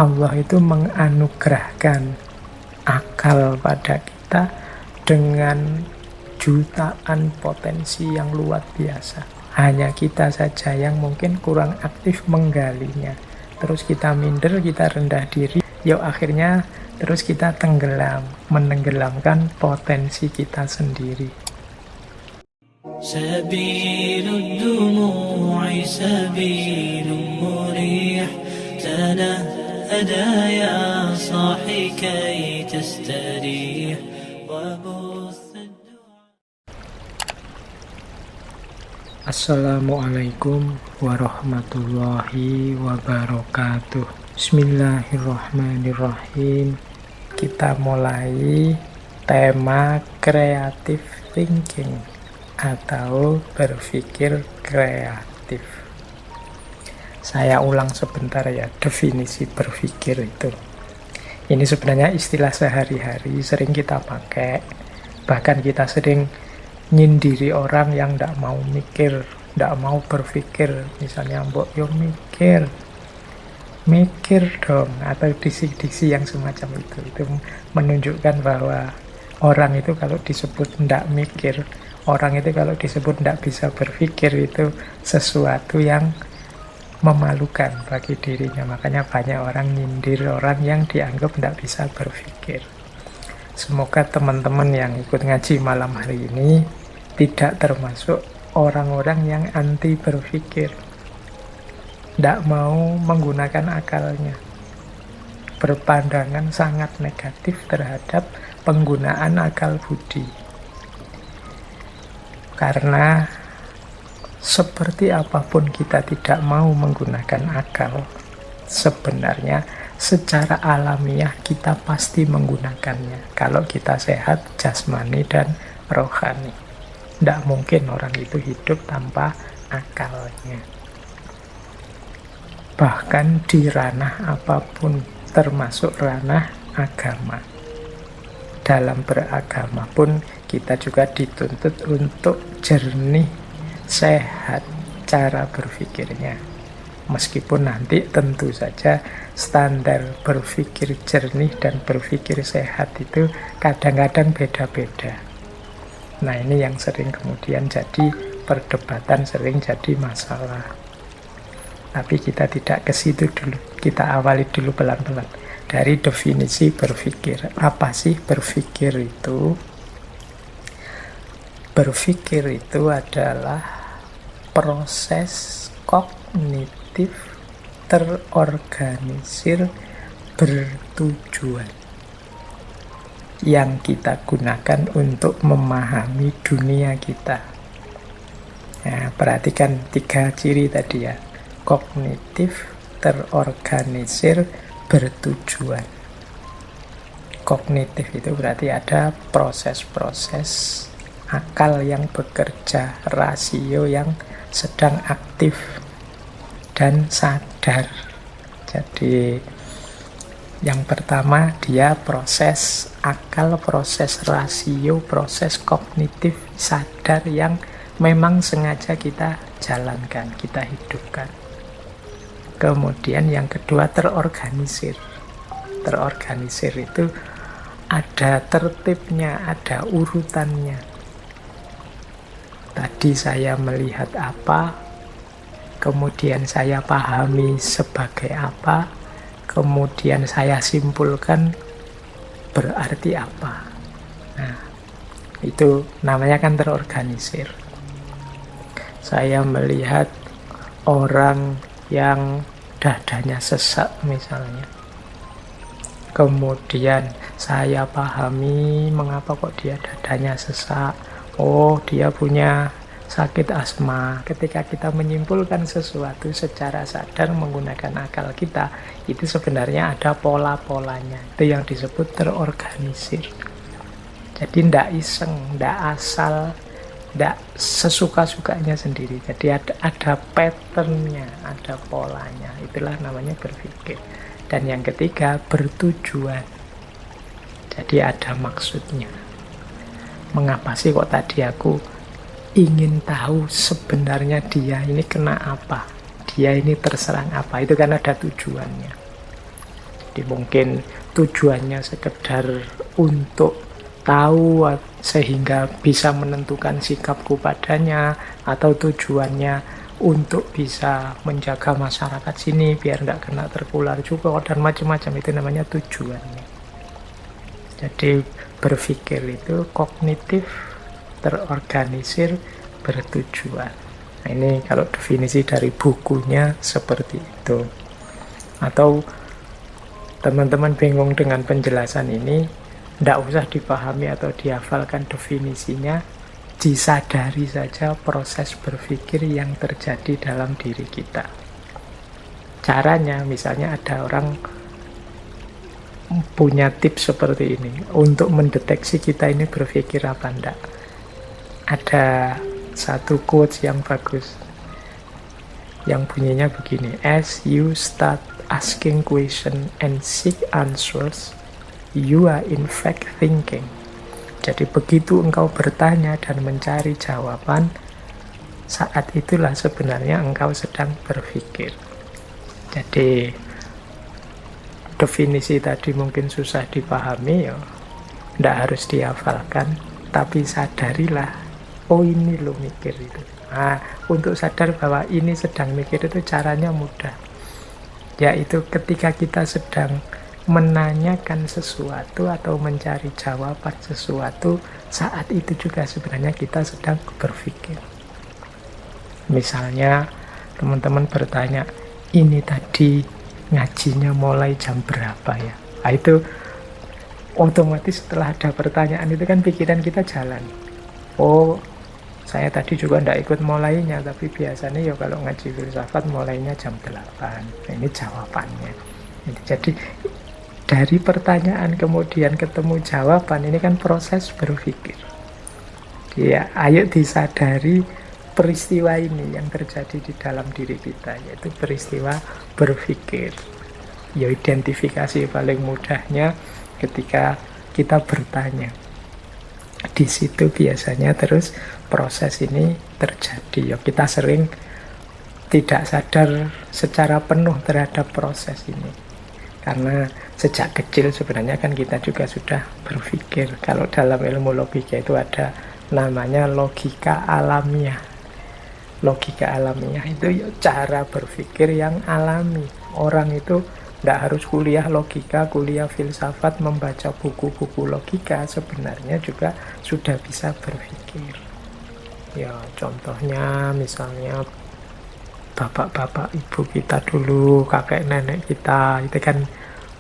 Allah itu menganugerahkan akal pada kita dengan jutaan potensi yang luar biasa. Hanya kita saja yang mungkin kurang aktif menggalinya. Terus kita minder, kita rendah diri, yuk akhirnya terus kita tenggelam, menenggelamkan potensi kita sendiri. Sabilud dumu'i sabilun murih tanahada ya sahi kay tastarih wa Assalamualaikum warahmatullahi wabarakatuh. Bismillahirrahmanirrahim. Kita mulai tema creative thinking atau berpikir kreatif. Saya ulang sebentar ya definisi berpikir itu. Ini sebenarnya istilah sehari-hari sering kita pakai. Bahkan kita sering nyindiri orang yang tidak mau mikir, tidak mau berpikir. Misalnya, mbok yo mikir dong, atau diksi-diksi yang semacam itu. Itu menunjukkan bahwa orang itu kalau disebut tidak mikir, orang itu kalau disebut tidak bisa berpikir, itu sesuatu yang memalukan bagi dirinya. Makanya banyak orang nyindir orang yang dianggap tidak bisa berpikir. Semoga teman-teman yang ikut ngaji malam hari ini tidak termasuk orang-orang yang anti berpikir, tidak mau menggunakan akalnya, berpandangan sangat negatif terhadap penggunaan akal budi. Karena seperti apapun kita tidak mau menggunakan akal, sebenarnya secara alamiah kita pasti menggunakannya. Kalau kita sehat jasmani dan rohani, tidak mungkin orang itu hidup tanpa akalnya. Bahkan di ranah apapun, termasuk ranah agama. Dalam beragama pun kita juga dituntut untuk jernih, sehat cara berpikirnya. Meskipun nanti tentu saja standar berpikir jernih dan berpikir sehat itu kadang-kadang beda-beda. Nah, ini yang sering kemudian jadi perdebatan, sering jadi masalah. Tapi kita tidak ke situ dulu. Kita awali dulu pelan-pelan dari definisi berpikir. Apa sih berpikir itu? Berpikir itu adalah proses kognitif terorganisir bertujuan yang kita gunakan untuk memahami dunia kita. Nah, perhatikan 3 ciri tadi ya. Kognitif, terorganisir, bertujuan. Kognitif itu berarti ada proses-proses akal yang bekerja, rasio yang sedang aktif dan sadar. Jadi yang pertama dia proses akal, proses rasio, proses kognitif sadar yang memang sengaja kita jalankan, kita hidupkan. Kemudian yang kedua terorganisir. Terorganisir itu ada tertibnya, ada urutannya. Tadi saya melihat apa, kemudian saya pahami sebagai apa, kemudian saya simpulkan berarti apa. Nah, itu namanya kan terorganisir. Saya melihat orang yang dadanya sesak misalnya. Kemudian saya pahami mengapa kok dia dadanya sesak. Oh, dia punya sakit asma. Ketika kita menyimpulkan sesuatu secara sadar menggunakan akal kita, itu sebenarnya ada pola-polanya. Itu yang disebut terorganisir. Jadi tidak iseng, tidak asal, tidak sesuka-sukanya sendiri. Jadi ada patternnya, ada polanya. Itulah namanya berpikir. Dan yang ketiga, bertujuan. Jadi ada maksudnya. Mengapa sih kok tadi aku ingin tahu sebenarnya dia ini kena apa, dia ini terserang apa, itu kan ada tujuannya. Jadi mungkin tujuannya sekedar untuk tahu sehingga bisa menentukan sikapku padanya, atau tujuannya untuk bisa menjaga masyarakat sini biar nggak kena tertular juga, dan macam-macam. Itu namanya tujuannya. Jadi berpikir itu kognitif, terorganisir, bertujuan. Nah, ini kalau definisi dari bukunya seperti itu. Atau teman-teman bingung dengan penjelasan ini, tidak usah dipahami atau dihafalkan definisinya, disadari saja proses berpikir yang terjadi dalam diri kita. Caranya, misalnya ada orang punya tips seperti ini untuk mendeteksi kita ini berpikir apa enggak. Ada satu quotes yang bagus yang bunyinya begini: as you start asking question and seek answers, you are in fact thinking. Jadi begitu engkau bertanya dan mencari jawaban, saat itulah sebenarnya engkau sedang berpikir. Jadi definisi tadi mungkin susah dipahami, ya tidak harus dihafalkan, tapi sadarilah, oh ini lo mikir itu. Nah, untuk sadar bahwa ini sedang mikir itu caranya mudah, yaitu ketika kita sedang menanyakan sesuatu atau mencari jawaban sesuatu, saat itu juga sebenarnya kita sedang berpikir. Misalnya teman-teman bertanya, ini tadi ngajinya mulai jam berapa ya? Nah, itu otomatis setelah ada pertanyaan itu kan pikiran kita jalan. Oh, saya tadi juga tidak ikut mulainya, tapi biasanya ya kalau ngaji filsafat mulainya jam 8. Nah, ini jawabannya. Jadi dari pertanyaan kemudian ketemu jawaban, ini kan proses berpikir. Ya, ayo disadari peristiwa ini yang terjadi di dalam diri kita, yaitu peristiwa berpikir. Ya, identifikasi paling mudahnya ketika kita bertanya. Di situ biasanya terus proses ini terjadi. Ya, kita sering tidak sadar secara penuh terhadap proses ini. Karena sejak kecil sebenarnya kan kita juga sudah berpikir. Kalau dalam ilmu logika itu ada namanya logika alamiah. Logika alamiah itu ya cara berpikir yang alami. Orang itu tidak harus kuliah logika, kuliah filsafat, membaca buku-buku logika, sebenarnya juga sudah bisa berpikir. Ya, contohnya misalnya bapak-bapak ibu kita dulu, kakek nenek kita, itu kan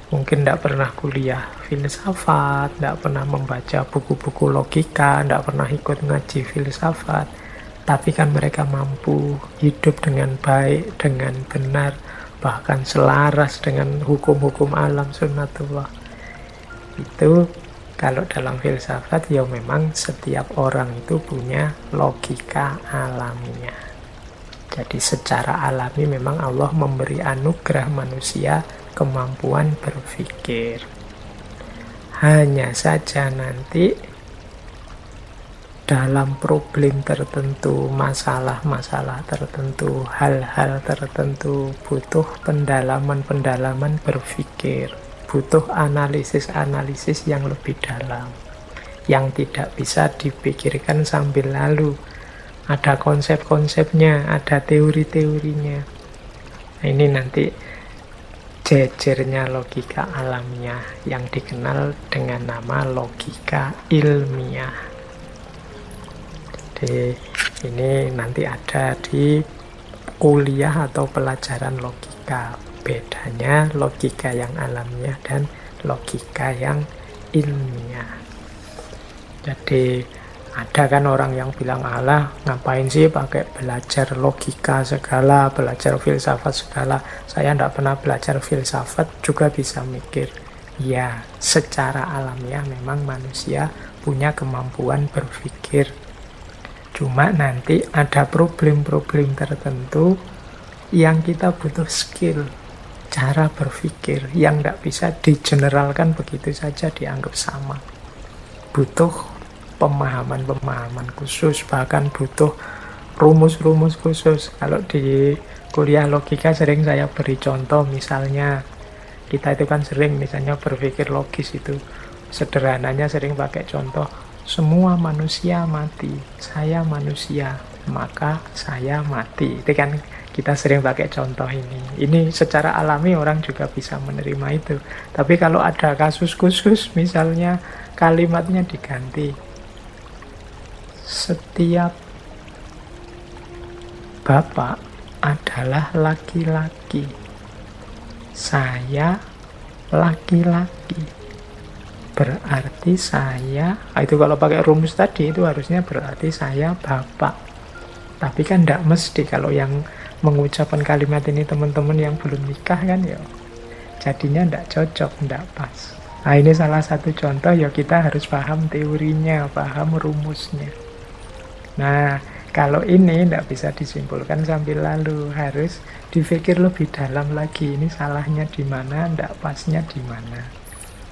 mungkin tidak pernah kuliah filsafat, tidak pernah membaca buku-buku logika, tidak pernah ikut ngaji filsafat, tapi kan mereka mampu hidup dengan baik, dengan benar, bahkan selaras dengan hukum-hukum alam sunnatullah. Itu kalau dalam filsafat ya memang setiap orang itu punya logika alaminya. Jadi secara alami memang Allah memberi anugerah manusia kemampuan berpikir. Hanya saja nanti dalam problem tertentu, masalah-masalah tertentu, hal-hal tertentu butuh pendalaman-pendalaman berpikir, butuh analisis-analisis yang lebih dalam, yang tidak bisa dipikirkan sambil lalu. Ada konsep-konsepnya, ada teori-teorinya. Nah, ini nanti jejernya logika alamiah yang dikenal dengan nama logika ilmiah. Jadi ini nanti ada di kuliah atau pelajaran logika. Bedanya logika yang alamiah dan logika yang ilmiah. Jadi ada kan orang yang bilang, alah ngapain sih pakai belajar logika segala, belajar filsafat segala, saya tidak pernah belajar filsafat juga bisa mikir. Ya, secara alamiah memang manusia punya kemampuan berpikir. Cuma nanti ada problem-problem tertentu yang kita butuh skill, cara berpikir yang tidak bisa digeneralkan begitu saja dianggap sama. Butuh pemahaman-pemahaman khusus, bahkan butuh rumus-rumus khusus. Kalau di kuliah logika sering saya beri contoh, misalnya Kita itu kan sering misalnya berpikir logis itu. Sederhananya sering pakai contoh, semua manusia mati, saya manusia, maka saya mati. Itu kan kita sering pakai contoh ini. Ini secara alami orang juga bisa menerima itu. Tapi kalau ada kasus khusus, misalnya kalimatnya diganti. Setiap bapak adalah laki-laki. Saya laki-laki. Berarti saya, itu kalau pakai rumus tadi itu harusnya berarti saya bapak. Tapi kan tidak mesti kalau yang mengucapkan kalimat ini teman-teman yang belum nikah kan ya. Jadinya tidak cocok, tidak pas. Nah ini salah satu contoh ya, kita harus paham teorinya, paham rumusnya. Nah kalau ini tidak bisa disimpulkan sambil lalu, harus dipikir lebih dalam lagi. Ini salahnya di mana, tidak pasnya di mana.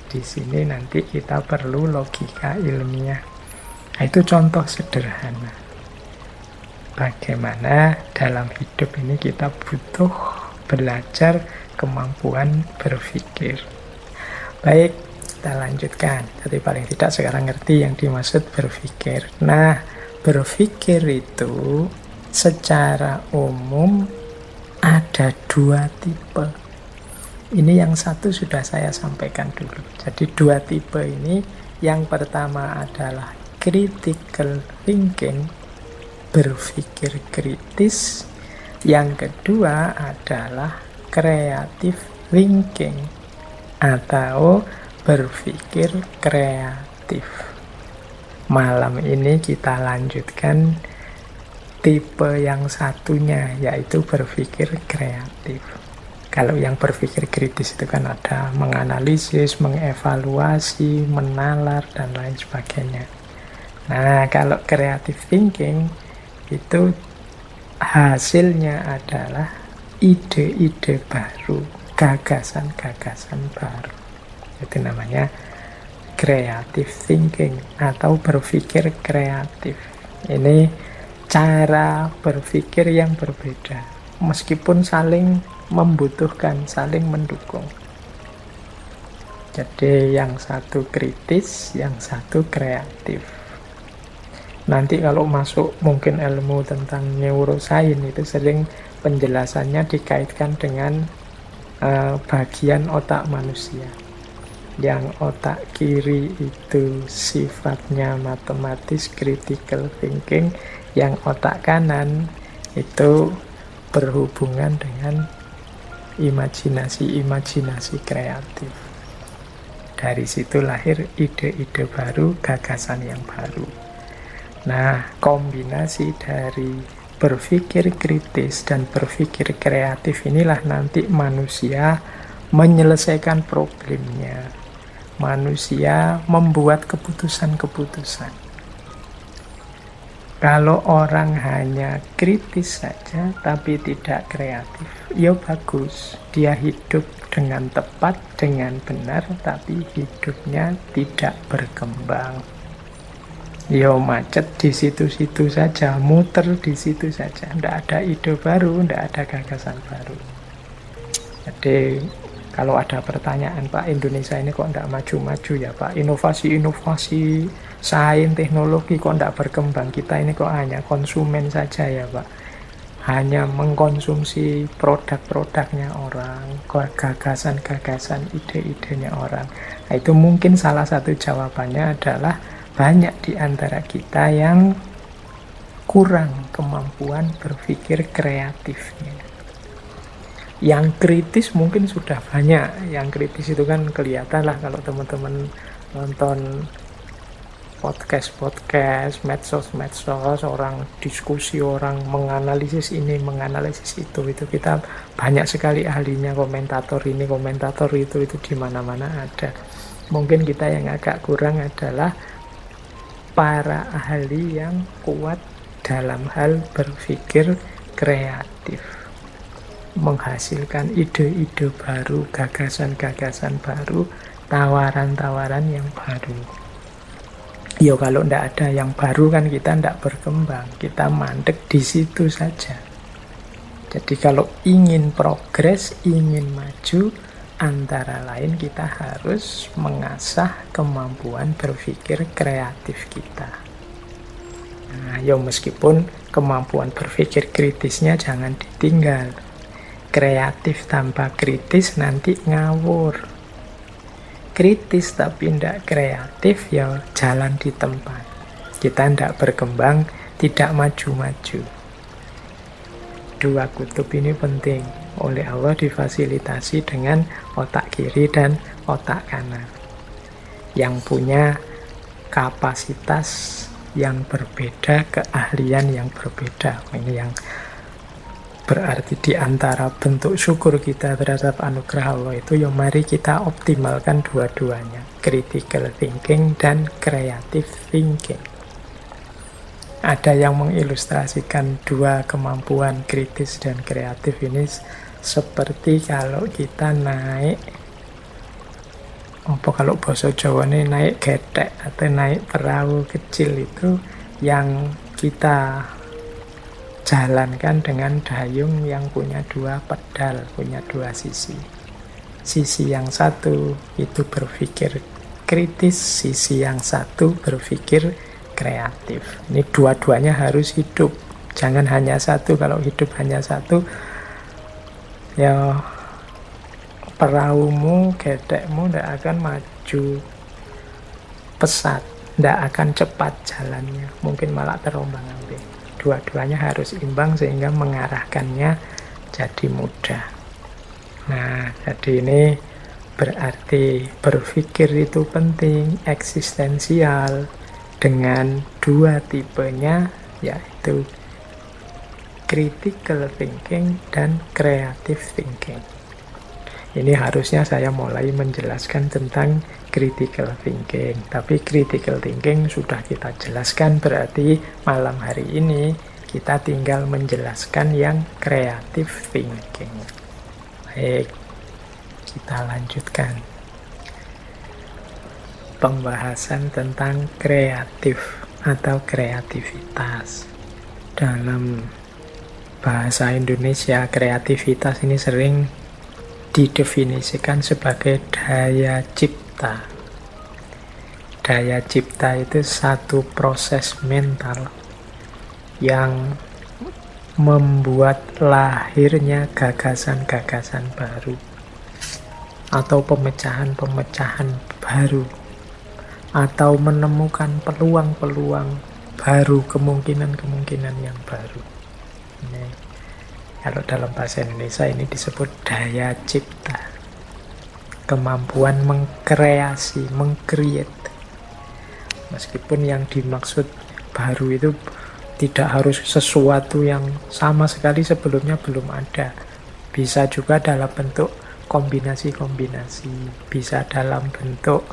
Di sini nanti kita perlu logika ilmiah. Nah, itu contoh sederhana. Bagaimana dalam hidup ini kita butuh belajar kemampuan berpikir. Baik, kita lanjutkan. Jadi paling tidak sekarang ngerti yang dimaksud berpikir. Nah, berpikir itu secara umum ada dua tipe. Ini yang satu sudah saya sampaikan dulu. Jadi dua tipe ini, yang pertama adalah critical thinking, berpikir kritis. Yang kedua adalah creative thinking, atau berpikir kreatif. Malam ini kita lanjutkan tipe yang satunya, yaitu berpikir kreatif. Kalau yang berpikir kritis itu kan ada menganalisis, mengevaluasi, menalar, dan lain sebagainya. Nah, kalau creative thinking itu hasilnya adalah ide-ide baru, gagasan-gagasan baru. Itu namanya creative thinking atau berpikir kreatif. Ini cara berpikir yang berbeda, meskipun saling membutuhkan, saling mendukung. Jadi yang satu kritis, yang satu kreatif. Nanti kalau masuk mungkin ilmu tentang neuroscience itu sering penjelasannya dikaitkan dengan bagian otak manusia. Yang otak kiri itu sifatnya matematis, critical thinking. Yang otak kanan itu berhubungan dengan imajinasi kreatif. Dari situ lahir ide-ide baru, gagasan yang baru. Nah, kombinasi dari berpikir kritis dan berpikir kreatif inilah nanti manusia menyelesaikan problemnya. Manusia membuat keputusan-keputusan. Kalau orang hanya kritis saja tapi tidak kreatif, ya bagus. Dia hidup dengan tepat, dengan benar, tapi hidupnya tidak berkembang. Ya macet di situ-situ saja, muter di situ saja. Tidak ada ide baru, tidak ada gagasan baru. Jadi kalau ada pertanyaan, Pak, Indonesia ini kok tidak maju-maju ya Pak? Inovasi-inovasi sains, teknologi kok tidak berkembang? Kita ini kok hanya konsumen saja ya Pak? Hanya mengkonsumsi produk-produknya orang, gagasan-gagasan, ide-idenya orang. Nah, itu mungkin salah satu jawabannya adalah banyak di antara kita yang kurang kemampuan berpikir kreatifnya. Yang kritis mungkin sudah banyak. Yang kritis itu kan kelihatan lah kalau teman-teman nonton podcast, medsos, orang diskusi, orang menganalisis ini, menganalisis itu kita banyak sekali ahlinya, komentator ini, komentator itu di mana-mana ada. Mungkin kita yang agak kurang adalah para ahli yang kuat dalam hal berpikir kreatif, menghasilkan ide-ide baru, gagasan-gagasan baru, tawaran-tawaran yang baru. Ya kalau tidak ada yang baru kan kita tidak berkembang, kita mandek di situ saja. Jadi kalau ingin progres, ingin maju, Antara lain kita harus mengasah kemampuan berpikir kreatif kita. Nah, ya meskipun kemampuan berpikir kritisnya jangan ditinggal. Kreatif tanpa kritis nanti ngawur. Kritis tapi tidak kreatif ya jalan di tempat. Kita tidak berkembang, tidak maju-maju. Dua kutub ini penting. Oleh Allah difasilitasi dengan otak kiri dan otak kanan yang punya kapasitas yang berbeda, keahlian yang berbeda. Ini yang berarti di antara bentuk syukur kita terhadap anugerah Allah itu, ya mari kita optimalkan dua-duanya, critical thinking dan creative thinking. Ada yang mengilustrasikan dua kemampuan kritis dan kreatif ini seperti kalau kita naik, kalau bahasa Jawa ini naik getek atau naik perahu kecil itu yang kita jalankan dengan dayung yang punya dua pedal, punya dua sisi. Sisi yang satu itu berpikir kritis, sisi yang satu berpikir kreatif. Ini dua-duanya harus hidup. Jangan hanya satu. Kalau hidup hanya satu, ya perahumu, getekmu tidak akan maju pesat, tidak akan cepat jalannya, mungkin malah terombang-ambing. Dua-duanya harus imbang sehingga mengarahkannya jadi mudah. Nah, jadi ini berarti berpikir itu penting, eksistensial, dengan dua tipenya, yaitu critical thinking dan creative thinking. Ini harusnya saya mulai menjelaskan tentang critical thinking. Tapi critical thinking sudah kita jelaskan, berarti malam hari ini kita tinggal menjelaskan yang creative thinking. Baik, kita lanjutkan pembahasan tentang kreatif atau kreativitas. Dalam bahasa Indonesia, kreativitas ini sering didefinisikan sebagai daya cipta. Daya cipta itu satu proses mental yang membuat lahirnya gagasan-gagasan baru atau pemecahan-pemecahan baru, atau menemukan peluang-peluang baru, kemungkinan-kemungkinan yang baru. Ini, kalau dalam bahasa Indonesia ini disebut daya cipta, kemampuan mengkreasi, mengcreate. Meskipun yang dimaksud baru itu tidak harus sesuatu yang sama sekali sebelumnya belum ada. Bisa juga dalam bentuk kombinasi-kombinasi, bisa dalam bentuk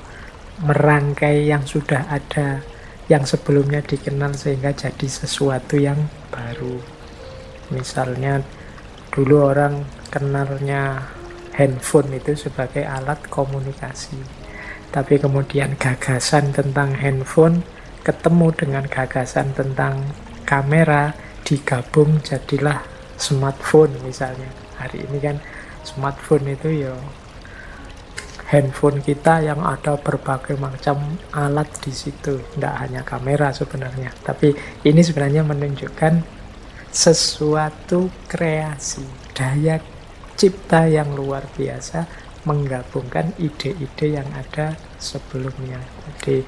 merangkai yang sudah ada, yang sebelumnya dikenal sehingga jadi sesuatu yang baru. Misalnya dulu orang kenalnya handphone itu sebagai alat komunikasi, tapi kemudian gagasan tentang handphone ketemu dengan gagasan tentang kamera, digabung jadilah smartphone misalnya. Hari ini kan smartphone itu ya handphone kita yang ada berbagai macam alat di situ, tidak hanya kamera sebenarnya. Tapi ini sebenarnya menunjukkan sesuatu kreasi, daya cipta yang luar biasa menggabungkan ide-ide yang ada sebelumnya. Jadi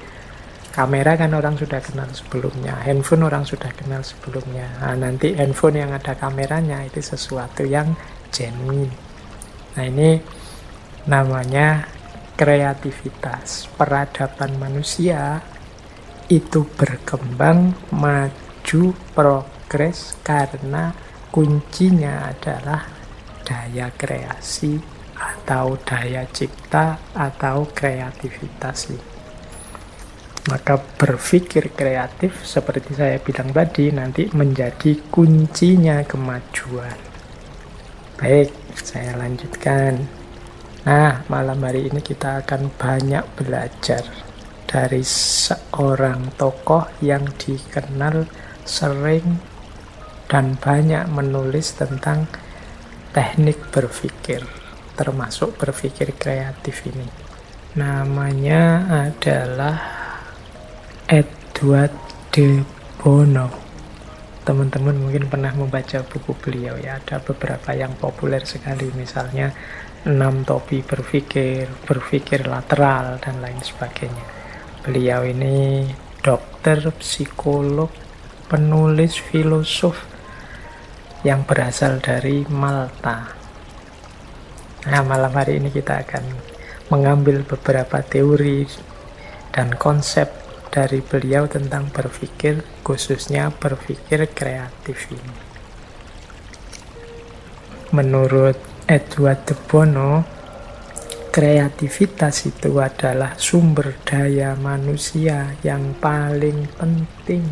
kamera kan orang sudah kenal sebelumnya, handphone orang sudah kenal sebelumnya. Nah, nanti handphone yang ada kameranya itu sesuatu yang genuine. Nah, ini namanya kreativitas. Peradaban manusia itu berkembang, maju, progres karena kuncinya adalah daya kreasi atau daya cipta atau kreativitas. Maka berpikir kreatif seperti saya bilang tadi nanti menjadi kuncinya kemajuan. Baik, saya lanjutkan. Nah, malam hari ini kita akan banyak belajar dari seorang tokoh yang dikenal sering dan banyak menulis tentang teknik berpikir. termasuk berpikir kreatif ini. Namanya adalah Edward de Bono. Teman-teman mungkin pernah membaca buku beliau ya, ada beberapa yang populer sekali, misalnya 6 topi berpikir, berpikir lateral, dan lain sebagainya. Beliau ini dokter, psikolog, penulis, filosof yang berasal dari Malta. Nah, malam hari ini kita akan mengambil beberapa teori dan konsep dari beliau tentang berpikir, khususnya berpikir kreatif ini. Menurut Edward de Bono, kreativitas itu adalah sumber daya manusia yang paling penting.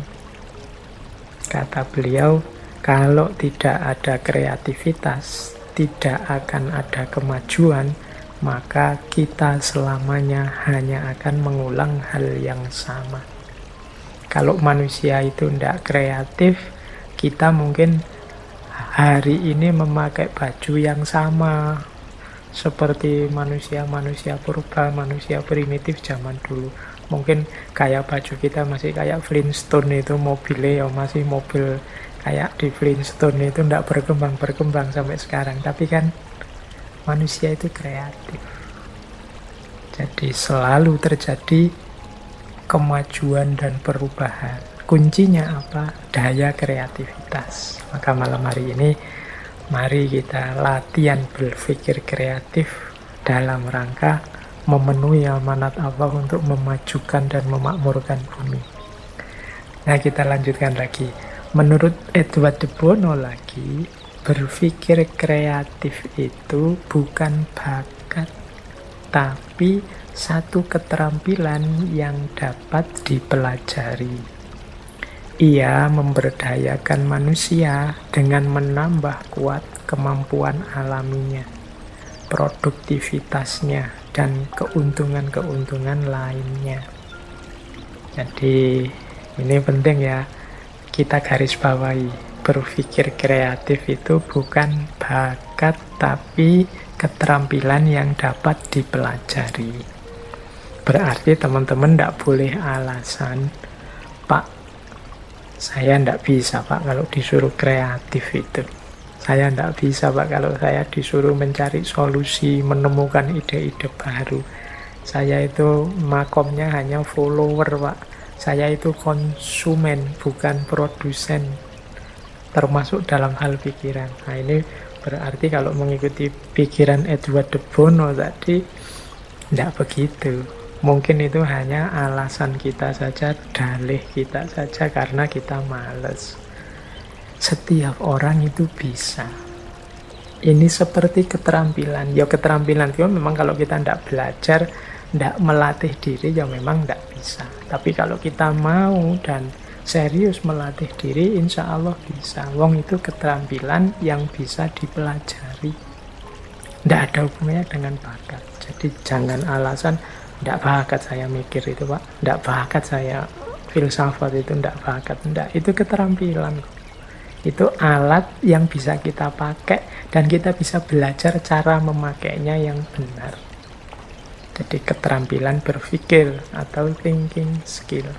Kata beliau, kalau tidak ada kreativitas, tidak akan ada kemajuan, maka kita selamanya hanya akan mengulang hal yang sama. Kalau manusia itu tidak kreatif, kita mungkin hari ini memakai baju yang sama seperti manusia-manusia purba, manusia primitif zaman dulu. Mungkin kayak baju kita masih kayak Flintstone, itu mobilnya ya masih mobil kayak di Flintstone, itu tidak berkembang sampai sekarang. Tapi kan manusia itu kreatif. Jadi selalu terjadi kemajuan dan perubahan. Kuncinya apa? Daya kreativitas. Maka malam hari ini mari kita latihan berpikir kreatif dalam rangka memenuhi amanat Allah untuk memajukan dan memakmurkan bumi. Nah, kita lanjutkan lagi. Menurut Edward de Bono lagi, berpikir kreatif itu bukan bakat, tapi satu keterampilan yang dapat dipelajari. Ia memberdayakan manusia dengan menambah kuat kemampuan alaminya, produktivitasnya, dan keuntungan-keuntungan lainnya. Jadi ini penting ya, kita garis bawahi, berpikir kreatif itu bukan bakat, tapi keterampilan yang dapat dipelajari. Berarti teman-teman tidak boleh alasan, Pak, saya tidak bisa Pak kalau disuruh kreatif itu. Saya tidak bisa Pak kalau saya disuruh mencari solusi, menemukan ide-ide baru. Saya itu makomnya hanya follower Pak. Saya itu konsumen, bukan produsen. Termasuk dalam hal pikiran. Nah, ini berarti kalau mengikuti pikiran Edward de Bono tadi, tidak begitu. Mungkin itu hanya alasan kita saja, dalih kita saja karena kita malas. Setiap orang itu bisa. Ini seperti keterampilan. Ya keterampilan itu memang kalau kita tidak belajar, tidak melatih diri, ya memang tidak bisa. Tapi kalau kita mau dan serius melatih diri, insya Allah bisa. Wong itu keterampilan yang bisa dipelajari. Tidak ada hubungannya dengan bakat. Jadi jangan alasan, tidak bakat saya mikir itu Pak, tidak bakat saya filsafat itu, tidak bakat. Tidak, itu keterampilan. Itu alat yang bisa kita pakai dan kita bisa belajar cara memakainya yang benar. Jadi keterampilan berpikir atau thinking skill.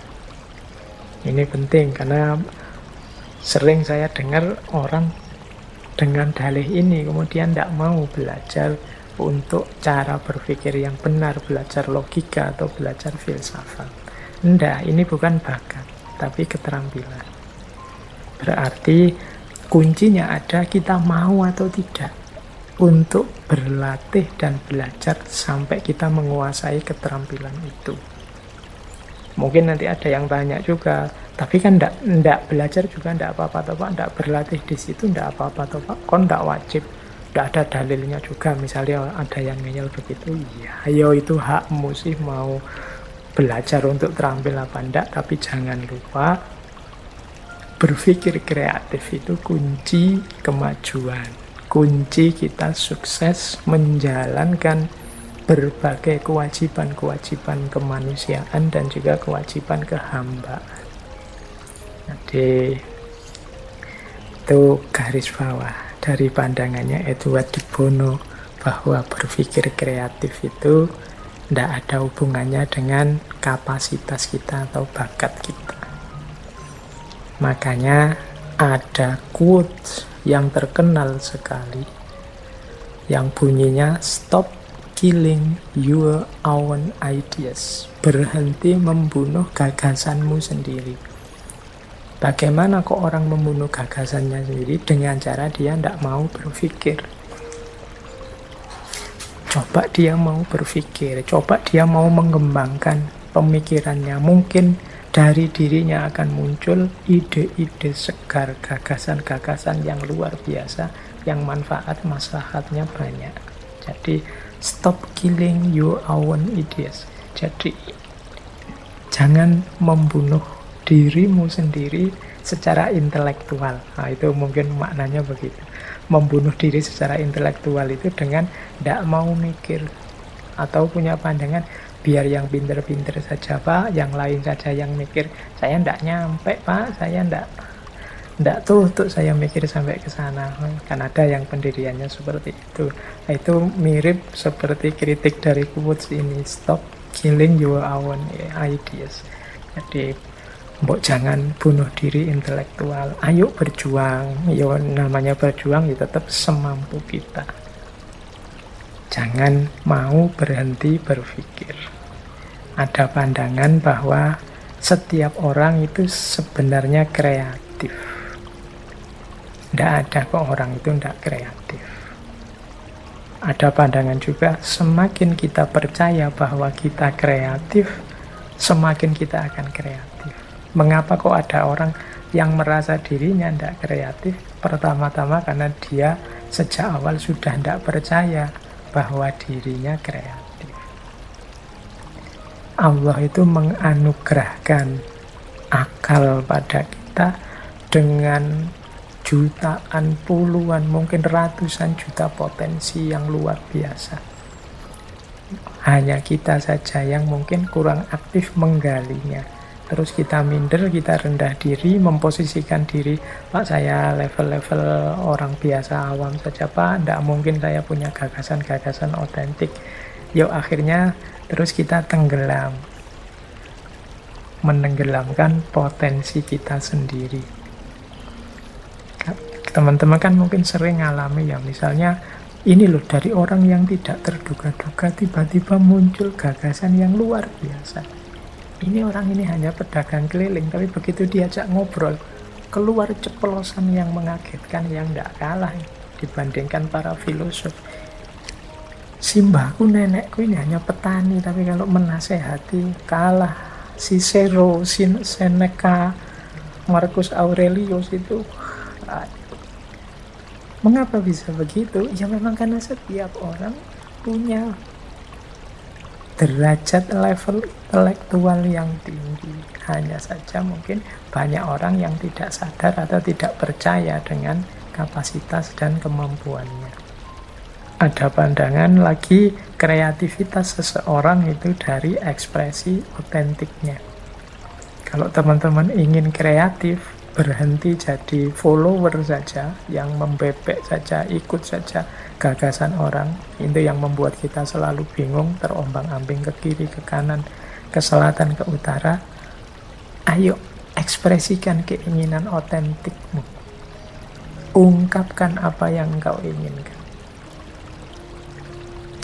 Ini penting karena sering saya dengar orang dengan dalih ini kemudian tidak mau belajar untuk cara berpikir yang benar, belajar logika atau belajar filsafat. Tidak, ini bukan bakat, tapi keterampilan. Berarti kuncinya ada kita mau atau tidak untuk berlatih dan belajar sampai kita menguasai keterampilan itu. Mungkin nanti ada yang tanya juga, tapi kan enggak belajar juga enggak apa-apa toh Pak, enggak berlatih di situ enggak apa-apa toh Pak, kon enggak wajib, enggak ada dalilnya juga. Misalnya ada yang ngeyel begitu, iya, ayo itu hakmu sih mau belajar untuk terampil apa enggak, tapi jangan lupa berpikir kreatif itu kunci kemajuan, kunci kita sukses menjalankan berbagai kewajiban-kewajiban kemanusiaan dan juga kewajiban kehambaan. Jadi itu garis bawah dari pandangannya Edward de Bono bahwa berpikir kreatif itu tidak ada hubungannya dengan kapasitas kita atau bakat kita. Makanya ada quotes yang terkenal sekali yang bunyinya stop killing your own ideas. Berhenti membunuh gagasanmu sendiri. Bagaimana kok orang membunuh gagasannya sendiri? Dengan cara dia tidak mau berpikir. Coba dia mau berpikir, coba dia mau mengembangkan pemikirannya. Mungkin dari dirinya akan muncul ide-ide segar, gagasan-gagasan yang luar biasa, yang manfaat maslahatnya banyak. Jadi stop killing your own ideas. Jadi jangan membunuh dirimu sendiri secara intelektual. Nah, itu mungkin maknanya begitu. Membunuh diri secara intelektual itu dengan tidak mau mikir atau punya pandangan biar yang pinter-pinter saja Pak, yang lain saja yang mikir. Saya tidak nyampe Pak, saya tidak tuh saya mikir sampai ke sana. Kan ada yang pendiriannya seperti itu. Nah, itu mirip seperti kritik dari quotes ini, stop killing your own ideas. Jadi mbok jangan bunuh diri intelektual. Ayo berjuang. Ya namanya berjuang ya tetap semampu kita. Jangan mau berhenti berpikir. Ada pandangan bahwa setiap orang itu sebenarnya kreatif. Tidak ada kok orang itu tidak kreatif. Ada pandangan juga semakin kita percaya bahwa kita kreatif, semakin kita akan kreatif. Mengapa kok ada orang yang merasa dirinya tidak kreatif? Pertama-tama karena dia sejak awal sudah tidak percaya bahwa dirinya kreatif. Allah itu menganugerahkan akal pada kita dengan jutaan, puluhan, mungkin ratusan juta potensi yang luar biasa. Hanya kita saja yang mungkin kurang aktif menggalinya. Terus kita minder, kita rendah diri, memposisikan diri, Pak saya level-level orang biasa awam saja Pak, tidak mungkin saya punya gagasan-gagasan otentik. Yuk akhirnya terus kita tenggelam, menenggelamkan potensi kita sendiri. Teman-teman kan mungkin sering ngalami ya, misalnya ini loh dari orang yang tidak terduga-duga tiba-tiba muncul gagasan yang luar biasa. Ini orang ini hanya pedagang keliling, tapi begitu diajak ngobrol, keluar ceplosan yang mengagetkan, yang tidak kalah dibandingkan para filosof. Simbahku, nenekku ini hanya petani, tapi kalau menasehati kalah Cicero, Seneca, Marcus Aurelius itu. Mengapa bisa begitu? Ya memang karena setiap orang punya derajat level intelektual yang tinggi. Hanya saja mungkin banyak orang yang tidak sadar atau tidak percaya dengan kapasitas dan kemampuannya. Ada pandangan lagi kreativitas seseorang itu dari ekspresi otentiknya. Kalau teman-teman ingin kreatif, berhenti jadi follower saja, yang membebek saja, ikut saja gagasan orang, itu yang membuat kita selalu bingung, terombang-ambing ke kiri, ke kanan, ke selatan, ke utara. Ayo ekspresikan keinginan otentikmu, ungkapkan apa yang engkau inginkan.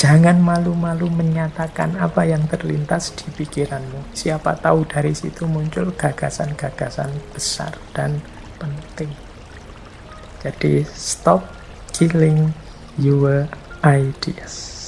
Jangan malu-malu menyatakan apa yang terlintas di pikiranmu. Siapa tahu dari situ muncul gagasan-gagasan besar dan penting. Jadi stop killing your ideas.